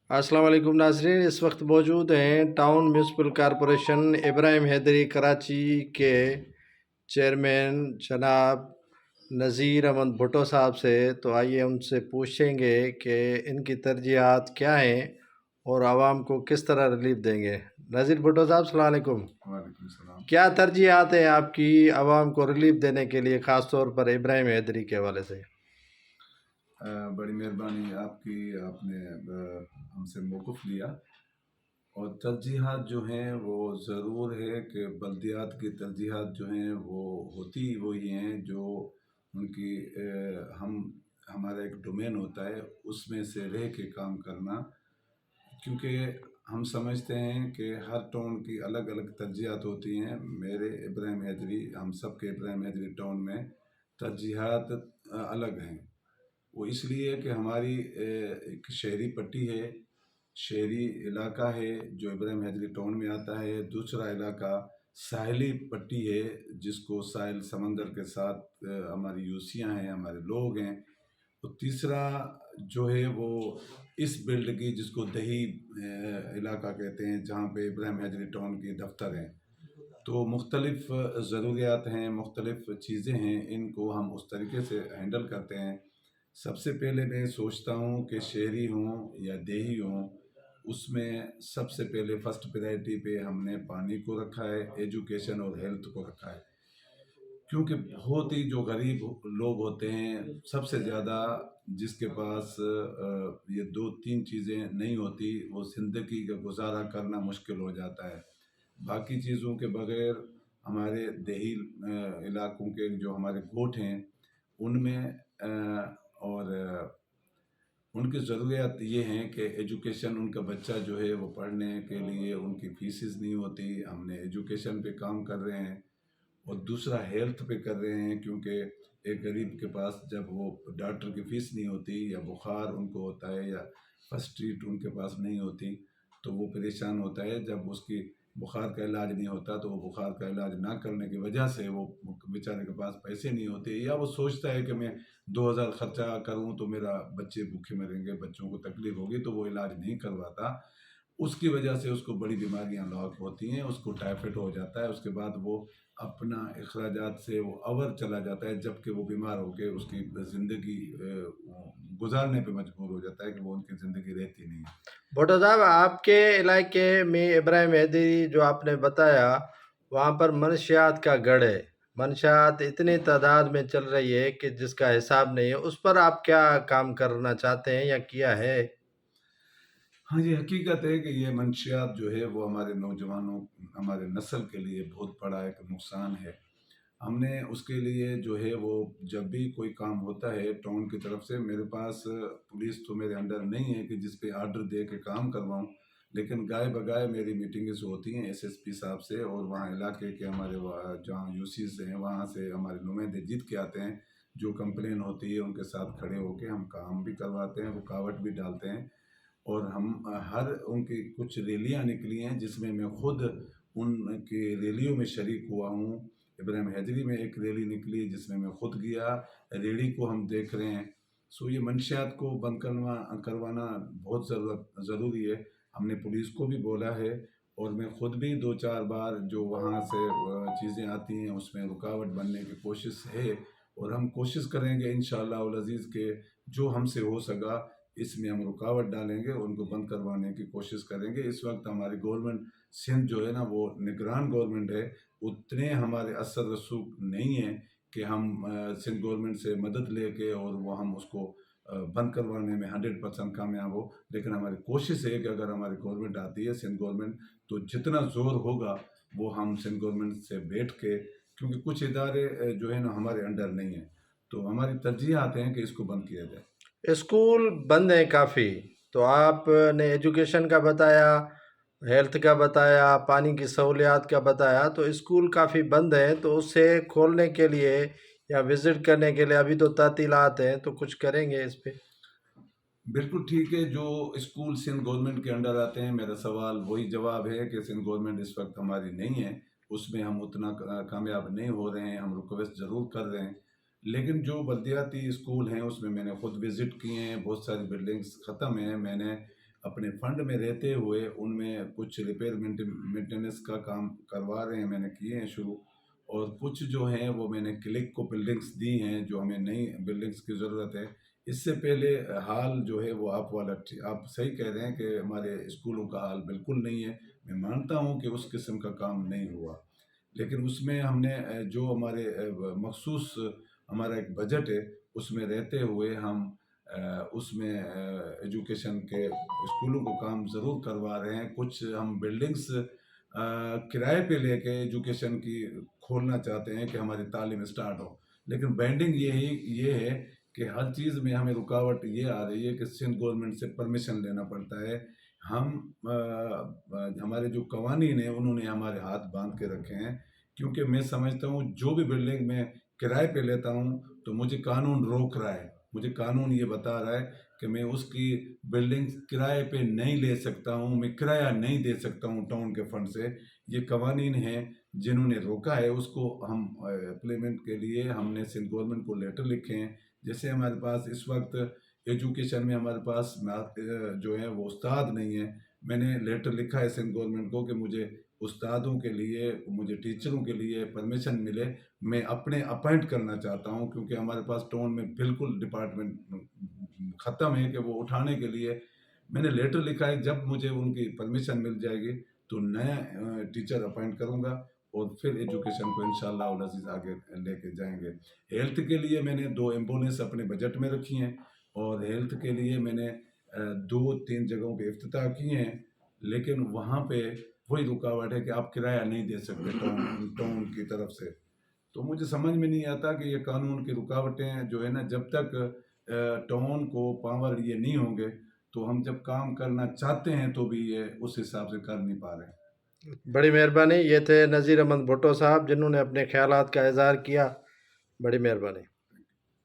अस्सलाम वालेकुम नाज़रीन, इस वक्त मौजूद हैं town municipal corporation Ibrahim Hyderi Karachi के चेयरमैन जनाब नज़ीर अहमद भुट्टो साहब से। तो आइए उनसे पूछेंगे कि इनकी तरजीहात क्या हैं और आवाम को किस तरह रिलीफ देंगे। नज़ीर भुट्टो साहब, अस्सलाम वालेकुम। वालेकुम सलाम। क्या तरजीहात हैं आपकी आवाम को रिलीफ देने के लिए, ख़ास तौर पर इब्राहिम हैदरी के हवाले से? बड़ी मेहरबानी आपकी, आपने हमसे मौक़िफ़ लिया। और तरजीहात जो हैं वो ज़रूर है कि बल्दियात की तरजीहात जो हैं वो होती वही हैं जो उनकी हमारा एक डोमेन होता है उसमें से रह के काम करना। क्योंकि हम समझते हैं कि हर टाउन की अलग अलग तरजीहात होती हैं। मेरे इब्राहिम हैदरी, हम सब के इब्राहिम हैदरी टाउन में तरजीहात अलग हैं। वो इसलिए कि हमारी एक शहरी पट्टी है, शहरी इलाका है जो इब्राहिम हैदरी टाउन में आता है। दूसरा इलाका साहिली पट्टी है जिसको साहिल समंदर के साथ हमारी यूसियाँ हैं, हमारे लोग हैं। तो तीसरा जो है वो इस बिल्ड की जिसको दही इलाका कहते हैं जहाँ पे इब्राहिम हैदरी टाउन के दफ्तर हैं। तो मुख्तलिफ ज़रूरियात हैं, मुख्तलिफ चीज़ें हैं, इनको हम उस तरीके से हैंडल करते हैं। सबसे पहले मैं सोचता हूँ कि शहरी हों या देही हों, उसमें सबसे पहले फर्स्ट प्रायोरिटी पे हमने पानी को रखा है, एजुकेशन और हेल्थ को रखा है। क्योंकि बहुत ही जो गरीब लोग होते हैं, सबसे ज़्यादा जिसके पास ये दो तीन चीज़ें नहीं होती, वो ज़िंदगी का गुजारा करना मुश्किल हो जाता है। बाकी चीज़ों के बगैर हमारे देही इलाकों के जो हमारे गोठ हैं उनमें और उनकी ज़रूरियात ये हैं कि एजुकेशन, उनका बच्चा जो है वो पढ़ने के लिए उनकी फीसिस नहीं होती, हमने एजुकेशन पे काम कर रहे हैं। और दूसरा हेल्थ पे कर रहे हैं क्योंकि एक गरीब के पास जब वो डॉक्टर की फ़ीस नहीं होती या बुखार उनको होता है या फर्स्ट ट्रीट उनके पास नहीं होती तो वो परेशान होता है। जब उसकी बुखार का इलाज नहीं होता तो वो बुखार का इलाज ना करने की वजह से वो बेचारे के पास पैसे नहीं होते, या वो सोचता है कि मैं 2000 खर्चा करूं तो मेरा बच्चे भूखे मरेंगे, बच्चों को तकलीफ होगी, तो वो इलाज नहीं करवाता। उसकी वजह से उसको बड़ी बीमारियां लॉक होती हैं, उसको टाइफाइड हो जाता है। उसके बाद वो अपना अखराजात से वो अवर चला जाता है, जबकि वो बीमार होकर उसकी ज़िंदगी गुजारने पे मजबूर हो जाता है कि वो उनकी ज़िंदगी रहती नहीं है। भुट्टो साहब, आपके इलाके में इब्राहिम हैदरी जो आपने बताया, वहाँ पर मनशियात का गढ़ है। मनशियात इतनी तादाद में चल रही है कि जिसका हिसाब नहीं है। उस पर आप क्या काम करना चाहते हैं या किया है? हाँ जी, हकीकत है कि ये मंशियात जो है वो हमारे नौजवानों, हमारे नस्ल के लिए बहुत बड़ा एक नुकसान है। हमने उसके लिए जो है वो जब भी कोई काम होता है टाउन की तरफ से, मेरे पास पुलिस तो मेरे अंडर नहीं है कि जिस पे आर्डर दे के काम करवाऊँ, लेकिन गाय बगाए मेरी मीटिंग्स होती हैं एसएसपी साहब से, और वहाँ इलाके के हमारे जहाँ यूसीज हैं वहाँ से हमारे नुमाइंदे जीत के आते हैं। जो कंप्लेन होती है उनके साथ खड़े होके हम काम भी करवाते हैं, रुकावट भी डालते हैं। और हम हर उनकी कुछ रैलियाँ निकली हैं जिसमें मैं खुद उनकी रैलियों में शरीक हुआ हूँ। इब्राहिम हैदरी में एक रैली निकली जिसमें मैं खुद गया, रैली को हम देख रहे हैं। सो ये मंशियात को बंद करवाना बहुत ज़रूरी है। हमने पुलिस को भी बोला है, और मैं खुद भी 2-4 बार जो वहाँ से चीज़ें आती हैं उसमें रुकावट बनने की कोशिश है। और हम कोशिश करेंगे इंशाअल्लाह उल अज़ीज़ के जो हमसे हो सका इसमें हम रुकावट डालेंगे, उनको बंद करवाने की कोशिश करेंगे। इस वक्त हमारी गवर्नमेंट सिंध जो है ना वो निगरान गवर्नमेंट है, उतने हमारे असर रसूख नहीं है कि हम सिंध गवर्नमेंट से मदद लेके और वो हम उसको बंद करवाने में 100% कामयाब हो। लेकिन हमारी कोशिश है कि अगर हमारी गवर्नमेंट आती है सिंध गवर्नमेंट, तो जितना ज़ोर होगा वो हम सिंध गवर्नमेंट से बैठ के, क्योंकि कुछ इदारे जो है ना हमारे अंडर नहीं है, तो हमारी तरजीहात हैं कि इसको बंद किया जाए। स्कूल बंद हैं काफ़ी। तो आपने एजुकेशन का बताया, हेल्थ का बताया, पानी की सहूलियात का बताया, तो स्कूल काफ़ी बंद हैं। तो उसे खोलने के लिए या विज़िट करने के लिए अभी तो तातीलात हैं, तो कुछ करेंगे इस पे? बिल्कुल ठीक है। जो स्कूल सिंध गवर्नमेंट के अंडर आते हैं, मेरा सवाल वही जवाब है कि सिंध गवर्नमेंट इस वक्त हमारी नहीं है, उसमें हम उतना कामयाब नहीं हो रहे हैं। हम रिक्वेस्ट ज़रूर कर रहे हैं, लेकिन जो बल्दियाती स्कूल हैं उसमें मैंने खुद विज़िट किए हैं, बहुत सारी बिल्डिंग्स ख़त्म हैं। मैंने अपने फंड में रहते हुए उनमें कुछ रिपेयर मेंटेनेंस का काम करवा रहे हैं, मैंने किए हैं शुरू। और कुछ जो हैं वो मैंने क्लिक को बिल्डिंग्स दी हैं, जो हमें नई बिल्डिंग्स की ज़रूरत है। इससे पहले हाल जो है वो आप सही कह रहे हैं कि हमारे स्कूलों का हाल बिल्कुल नहीं है। मैं मानता हूँ कि उस किस्म का काम नहीं हुआ, लेकिन उसमें हमने जो हमारे मखसूस हमारा एक बजट है, उसमें रहते हुए हम उसमें एजुकेशन के स्कूलों को काम ज़रूर करवा रहे हैं। कुछ हम बिल्डिंग्स किराए पे लेके एजुकेशन की खोलना चाहते हैं कि हमारी तालीम स्टार्ट हो। लेकिन बेंडिंग ये है कि हर चीज़ में हमें रुकावट ये आ रही है कि सिंध गवर्नमेंट से परमिशन लेना पड़ता है। हम हमारे जो कवानीन हैं उन्होंने हमारे हाथ बांध के रखे हैं, क्योंकि मैं समझता हूँ जो भी बिल्डिंग मैं किराए पे लेता हूँ तो मुझे कानून रोक रहा है, मुझे कानून ये बता रहा है कि मैं उसकी बिल्डिंग किराए पे नहीं ले सकता हूँ, मैं किराया नहीं दे सकता हूँ टाउन के फंड से। ये कवानीन हैं जिन्होंने रोका है, उसको हम इम्प्लीमेंट के लिए हमने सिंध गवर्नमेंट को लेटर लिखे हैं। जैसे हमारे पास इस वक्त एजुकेशन में हमारे पास जो है वो उस्ताद नहीं है। मैंने लेटर लिखा है सिंध गवर्नमेंट को कि मुझे उस्तादों के लिए, मुझे टीचरों के लिए परमिशन मिले, मैं अपने अपॉइंट करना चाहता हूँ, क्योंकि हमारे पास टाउन में बिल्कुल डिपार्टमेंट ख़त्म है कि वो उठाने के लिए। मैंने लेटर लिखा है, जब मुझे उनकी परमिशन मिल जाएगी तो नया टीचर अपॉइंट करूँगा और फिर एजुकेशन को इंशाल्लाह और अज़ीज़ आगे लेके जाएंगे। हेल्थ के लिए मैंने 2 एम्बुलेंस अपने बजट में रखी हैं और हेल्थ के लिए मैंने 2-3 जगहों पे इफ्तिताह किए हैं, लेकिन वहाँ पे वही रुकावट है कि आप किराया नहीं दे सकते टाउन टाउन की तरफ से। तो मुझे समझ में नहीं आता कि ये कानून की रुकावटें जो है ना, जब तक टाउन को पावर ये नहीं होंगे तो हम जब काम करना चाहते हैं तो भी ये उस हिसाब से कर नहीं पा रहे हैं। बड़ी मेहरबानी। ये थे नज़ीर अहमद भुट्टो साहब जिन्होंने अपने ख्यालात का इज़हार किया। बड़ी मेहरबानी।